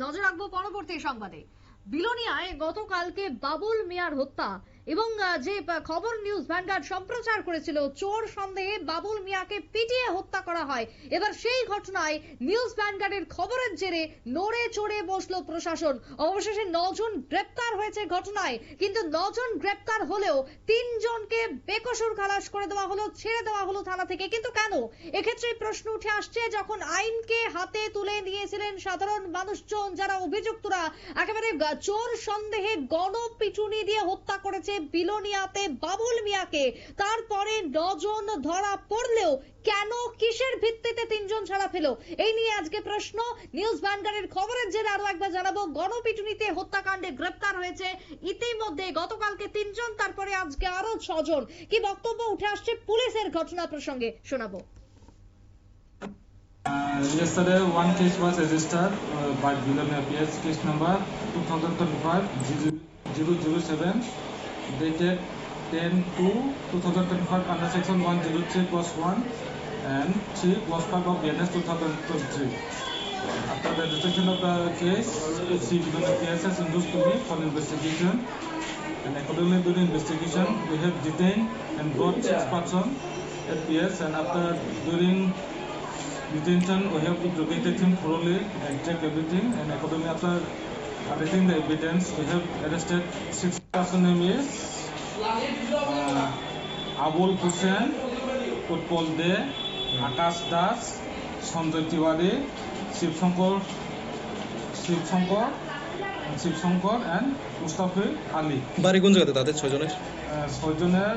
নজর রাখবো পরবর্তী সংবাদে। বিলোনিয়ায় গতকালকে বাবুল মিয়ার হত্যা এবং যে খবর নিউজ ভ্যানগার্ড সম্প্রচার করেছিল, চোর সন্দেহে বাবুল মিয়াকে পিটিয়ে হত্যা করা হয়। এবার সেই ঘটনায় নিউজ ভ্যানগার্ডের খবরের জেরে নড়ে চড়ে বসলো প্রশাসন। অবশেষে 9 জন গ্রেপ্তার হয়েছে ঘটনায়, কিন্তু 9 জন গ্রেপ্তার হলেও 3 জনকে বেকসুর খালাস করে দেওয়া হলো, ছেড়ে দেওয়া হলো থানা থেকে। কিন্তু কেন? এক্ষেত্রে প্রশ্ন উঠে আসছে, যখন আইনকে হাতে তুলে নিয়েছিলেন সাধারণ মানুষজন, যারা অভিযুক্তরা একেবারে চোর সন্দেহে গণপিটুনি দিয়ে হত্যা করেছে বিলোনিয়াতে বাবুল মিয়াকে, তারপরে 9 জন ধরা পড়লেও কেন, কিসের ভিত্তিতে 3 জন ছাড়া পেল? এই নিয়ে আজকে প্রশ্ন। নিউজ ভ্যানগার্ডের খবরের জেরে আরো একবার জানাবো, গণপিটুনিতে হত্যাকাণ্ডে গ্রেপ্তার হয়েছে ইতিমধ্যে গতকালকে 3 জন, তারপরে আজকে আরো 6 জন। কি বক্তব্য উঠে আসছে পুলিশের ঘটনা প্রসঙ্গে শোনাবো। Yesterday, one case was registered by Bilonia PS, case number 2025-007, dated 10/2/2025 under section 103/1 and 3/5 of BNS 2023. After the registration of the case, PC Bilonia PS has induced to me for investigation, and accordingly during investigation, we have detained and brought 6 persons at PS, and during detention, we have interrogated him thoroughly and checked everything, and accordingly after arranging the evidence, we have arrested 6 persons. Name is Abul Hussain, Utpal De, Akash Das, Sanjay Tiwari, Shiv Shankar and Mustafa Ali. বাড়ি কোন জায়গাতে তাদের 6 জনের? 6 জনের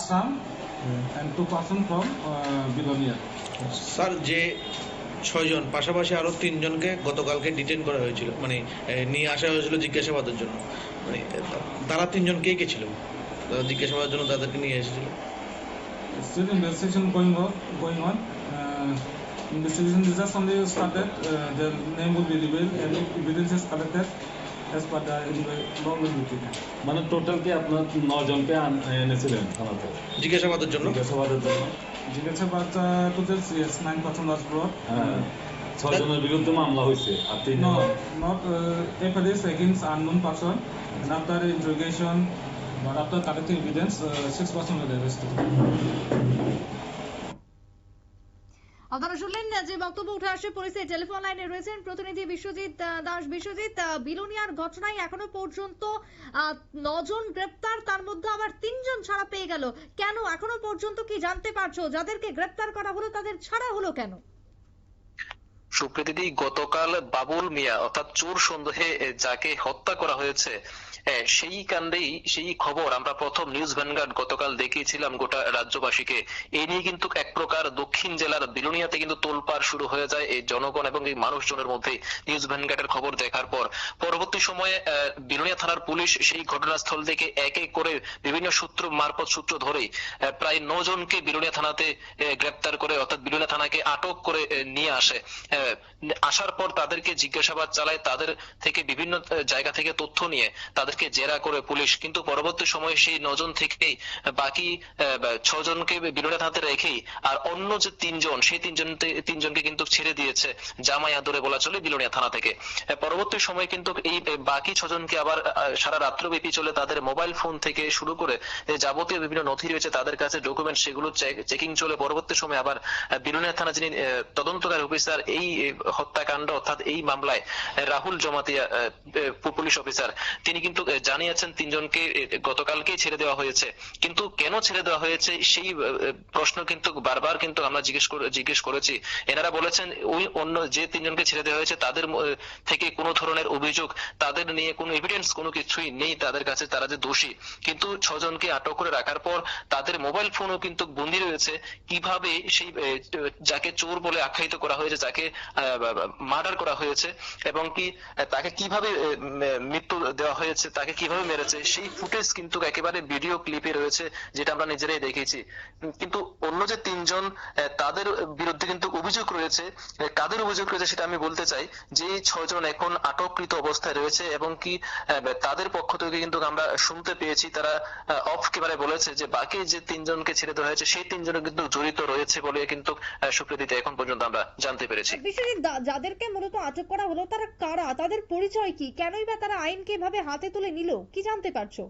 Assam and 2 persons from Bilonia. Sir, যে 6 জন পাশাপাশি আরো 3 জনকে গতকালকে ডিটেইন করা হয়েছিল, মানে নিয়ে আসা হয়েছিল জিজ্ঞাসাবাদের জন্য, মানে তারা 3 জন কে ছিল জিজ্ঞাসাবাদের জন্য তাদেরকে নিয়ে এসেছিল? Still investigation going on. Investigation is just only started. Their name will be revealed and evidence is collected as per the law will be taken. মানে টোটাল কি আপনার 9 জনকে এনেছিলেন থানাতে জিজ্ঞাসাবাদের জন্য? জিজ্ঞাসাবাদ total yes 9 persons was brought. 6 জনের বিরুদ্ধে মামলা হয়েছে আর 3 not FIR against unknown person, and after interrogation but after collecting evidence 6 persons were arrested. আপনারা শুনলেন যে বক্তব্য উঠে আসছে পুলিশের। টেলিফোন লাইনে রয়েছেন প্রতিনিধি বিশ্বজিৎ দাস। বিশ্বজিৎ, বিলোনিয়ার ঘটনায় এখনো পর্যন্ত 9 জন গ্রেপ্তার, তার মধ্যে আবার 3 জন ছাড়া পেয়ে গেল, কেন? এখনো পর্যন্ত কি জানতে পারছো? যাদেরকে গ্রেপ্তার করা হলো তাদের ছাড়া হলো কেন? সুপ্রীতি, গতকাল বাবুল মিয়া অর্থাৎ চোর সন্দেহে যাকে হত্যা করা হয়েছে, সেই কাণ্ডেই সেই খবর আমরা প্রথম নিউজ ভ্যানগার্ড গতকাল দেখিয়েছিলাম গোটা রাজ্যবাসীকে। এই নিয়ে কিন্তু এক প্রকার দক্ষিণ জেলার বিলোনিয়াতে কিন্তু তোলপাড় শুরু হয়ে যায় এই জনগণ এবং এই মানুষজনের মধ্যে নিউজ ভ্যানগার্ডের খবর দেখার পর। পরবর্তী সময়ে বিলোনিয়া থানার পুলিশ সেই ঘটনাস্থল থেকে এক এক করে বিভিন্ন সূত্র মারফত সূত্র ধরেই প্রায় 9 জনকে বিলোনিয়া থানাতে গ্রেপ্তার করে, অর্থাৎ বিলোনিয়া থানাকে আটক করে নিয়ে আসে। আসার পর তাদেরকে জিজ্ঞাসাবাদ চালায়, তাদের থেকে বিভিন্ন জায়গা থেকে তথ্য নিয়ে তাদেরকে জেরা করে পুলিশ। কিন্তু পরবর্তী সময়ে সেই 9 জন থেকেই বাকি 6 জনকে বিলোনিয়া থানাতে রেখেই আর অন্য যে 3 জন, সেই 3 জনকে কিন্তু ছেড়ে দিয়েছে জামাই আদরে বলা চলে বিলোনিয়া থানা থেকে। পরবর্তী সময়ে কিন্তু এই বাকি 6 জনকে আবার সারা রাত্রব্যাপী চলে তাদের মোবাইল ফোন থেকে শুরু করে যাবতীয় বিভিন্ন নথি রয়েছে তাদের কাছে, ডকুমেন্ট, সেগুলো চেকিং চলে। পরবর্তী সময় আবার বিলোনিয়া থানা যিনি তদন্তকারী অফিসার এই হত্যাকাণ্ড অর্থাৎ এই মামলায় রাহুল জমাতিয়া পুলিশ অফিসার, তিনি কিন্তু জানিয়েছেন 3 জনকে গতকালকেই ছেড়ে দেওয়া হয়েছে। কিন্তু কেন ছেড়ে দেওয়া হয়েছে সেই প্রশ্ন কিন্তু বারবার কিন্তু আমরা জিজ্ঞেস করেছি। এনারা বলেছেন ওই অন্য যে 3 জনকে ছেড়ে দেওয়া হয়েছে তাদের থেকে কোনো ধরনের অভিযোগ, তাদের নিয়ে কোনো এভিডেন্স কোনো কিছুই নেই তাদের কাছে, তারা যে দোষী। কিন্তু 6 জনকে আটক করে রাখার পর তাদের মোবাইল ফোনও কিন্তু বন্দী রয়েছে। কিভাবে সেই যাকে চোর বলে আখ্যায়িত করা হয়েছে, যাকে মার্ডার করা হয়েছে, এবং কি তাকে কিভাবে মৃত্যু দেওয়া হয়েছে, তাকে কিভাবে মেরেছে, সেই ফুটেজ কিন্তু একেবারে ভিডিও ক্লিপে রয়েছে, যেটা আমরা নিজেরাই দেখেছি। কিন্তু অন্য যে তিনজন তাদের বিরুদ্ধে কিন্তু অভিযোগ রয়েছে। কাদের অভিযোগ রয়েছে সেটা আমি বলতে চাই, যে এই 6 জন এখন আটককৃত অবস্থায় রয়েছে, এবং কি তাদের পক্ষ থেকে কিন্তু আমরা শুনতে পেয়েছি, তারা অফ ক্যামেরা বলেছে যে বাকি যে 3 জনকে ছেড়ে দেওয়া হয়েছে সেই 3 জনও কিন্তু জড়িত রয়েছে বলে কিন্তু সুপ্রীতিতে এখন পর্যন্ত আমরা জানতে পেরেছি। বিশ্বজিৎ, যাদেরকে মূলত আটক করা হলো তারা কারা, তাদের পরিচয় কি, কেনই বা তারা আইনকে এভাবে হাতে তুলে নিল, কি জানতে পারছো?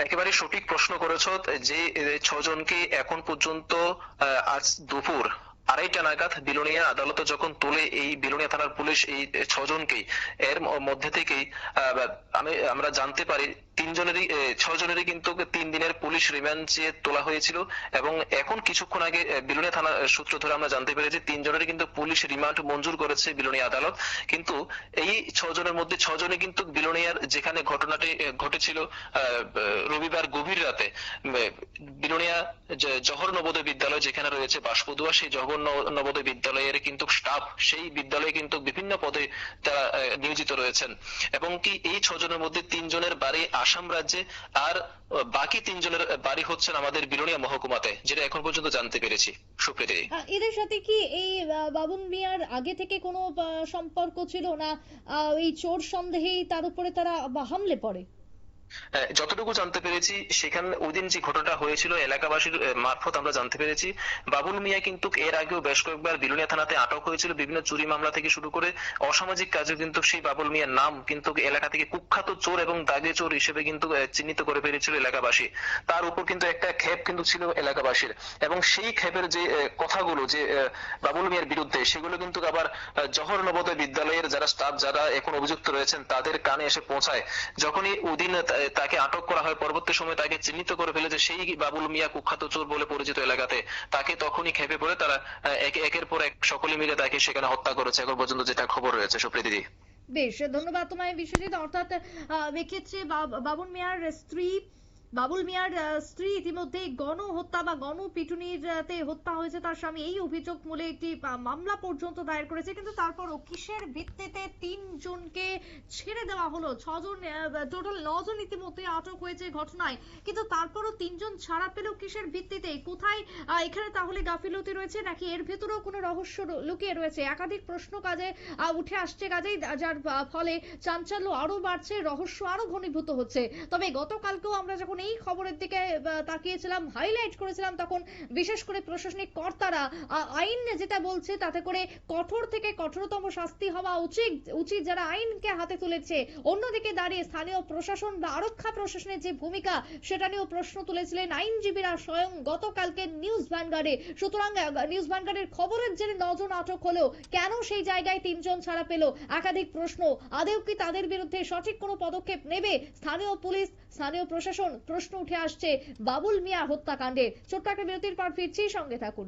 একেবারে সঠিক প্রশ্ন করেছো। যে 6 জনকে এখন পর্যন্ত আজ দুপুর 2:30 নাগাদ বিলোনিয়া আদালতে যখন তোলে এই বিলোনিয়া থানার পুলিশ এই 6 জনকেই, এর মধ্যে থেকেই আমরা জানতে পারি 6 জনেরই কিন্তু 3 দিনের পুলিশ রিমান্ড চেয়ে তোলা হয়েছিল, এবং এখন কিছুক্ষণ আগে বিলোনিয়া থানার সূত্র ধরে আমরা জানতে পেরেছি 3 জনেরই কিন্তু পুলিশ রিমান্ড মঞ্জুর করেছে বিলোনিয়া আদালত। কিন্তু এই 6 জনের মধ্যে 6 জনই কিন্তু বিলোনিয়ার যেখানে ঘটনাটি ঘটেছিল রবিবার গভীর রাতে, বিলোনিয়া জওহর নবোদয় বিদ্যালয় যেখানে রয়েছে বাসপদুয়া, সেই জওহর নবোদয় বিদ্যালয়ের কিন্তু স্টাফ, সেই বিদ্যালয়ে কিন্তু বিভিন্ন পদে তারা নিয়োজিত রয়েছেন, এবং কি এই 6 জনের মধ্যে 3 জনের বাড়ি আসাম রাজ্যে, আর বাকি 3 জনের বাড়ি হচ্ছেন আমাদের বিলোনিয়া মহকুমাতে, যেটা এখন পর্যন্ত জানতে পেরেছি। সুপ্রীতি, এদের সাথে কি এই বাবুল মিয়ার আগে থেকে কোনো সম্পর্ক ছিল না, এই চোর সন্দেহেই তার উপরে তারা হামলে পড়ে? যতটুকু জানতে পেরেছি সেখানে ওই দিন যে ঘটনাটা হয়েছিল এলাকাবাসীর মারফত আমরা জানতে পেরেছি, বাবুল মিয়া কিন্তু এর আগেও বেশ কয়েকবার বিলোনিয়া থানাতে আটক হয়েছিল, বিভিন্ন চুরি মামলা থেকে শুরু করে অসামাজিক কাজে কিন্তু সেই বাবুল মিয়ার নাম কিন্তু এলাকা থেকে কুখ্যাত চোর এবং দাগে চোর হিসেবে কিন্তু চিহ্নিত করে ফেলেছিল এলাকাবাসী। তার উপর কিন্তু একটা ক্ষেপ কিন্তু ছিল এলাকাবাসীর, এবং সেই ক্ষেপের যে কথাগুলো যে বাবুল মিয়ার বিরুদ্ধে, সেগুলো কিন্তু আবার জওহর নবোদয় বিদ্যালয়ের যারা স্টাফ, যারা এখন অভিযুক্ত রয়েছেন, তাদের কানে এসে পৌঁছায়। যখনই ওদিন তাকে আটক করা হয়, পরবর্তী সময়ে তাকে চিহ্নিত করে ফেলেছে সেই বাবুল মিয়া কুখ্যাত চোর বলে পরিচিত এলাকাতে, তাকে তখনই খেপে পড়ে তারা একের পর এক সকলে মিলে তাকে সেখানে হত্যা করেছে, এখন পর্যন্ত যেটা খবর রয়েছে। সুপ্রীতি, বেশ, ধন্যবাদ তোমায় বিশ্বজিৎ। অর্থাৎ এক্ষেত্রে বাবুল মিয়ার স্ত্রী ইতিমধ্যে গণহত্যা বা গণপিটুনিতে হত্যা হয়েছে তার স্বামী, এই অভিযোগ মূলে একটি মামলা পর্যন্ত দায়ের করেছে। কিন্তু তারপরও কিসের ভিত্তিতে 3 জনকে ছেড়ে দেওয়া হলো? 6 জন, টোটাল 9 জন ইতিমধ্যে আটক হয়েছে ঘটনায়, কিন্তু তারপরও 3 জন ছাড়া পেল কিসের ভিত্তিতে? কোথায় এখানে তাহলে গাফিলতি রয়েছে, নাকি এর ভেতরেও কোনো রহস্য লুকিয়ে রয়েছে? একাধিক প্রশ্ন কাজে উঠে আসছে, কাজেই যার ফলে চাঞ্চল্য আরো বাড়ছে, রহস্য আরো ঘনীভূত হচ্ছে। তবে গতকালকেও আমরা যখন এই খবরের দিকে তাকিয়েছিলাম, হাইলাইট করেছিলাম, তখন বিশেষ করে প্রশাসনিক কর্তারা আইন যেটা বলছে তাতে করে কঠোর থেকে কঠোরতম শাস্তি হওয়া উচিত যারা আইনকে হাতে তুলেছে। অন্যদিকে দাঁড়িয়ে স্থানীয় প্রশাসন বা আরক্ষা প্রশাসনের যে ভূমিকা, সেটা নিয়েও প্রশ্ন তুলেছিলেন আইনজীবীরা স্বয়ং গতকালকে নিউজ ভ্যানগার্ডে। সুতরাং নিউজ ভ্যানগার্ডের খবরের জেরে 9 জন আটক হলো, কেন সেই জায়গায় 3 জন ছাড়া পেল? একাধিক প্রশ্ন, আদৌ কি তাদের বিরুদ্ধে সঠিক কোনো পদক্ষেপ নেবে স্থানীয় পুলিশ, স্থানীয় প্রশাসন? প্রশ্ন উঠে আসছে বাবুল মিয়া হত্যাকাণ্ডের। ছোট্ট একটা বিরতির পর ফিরছি, সঙ্গে থাকুন।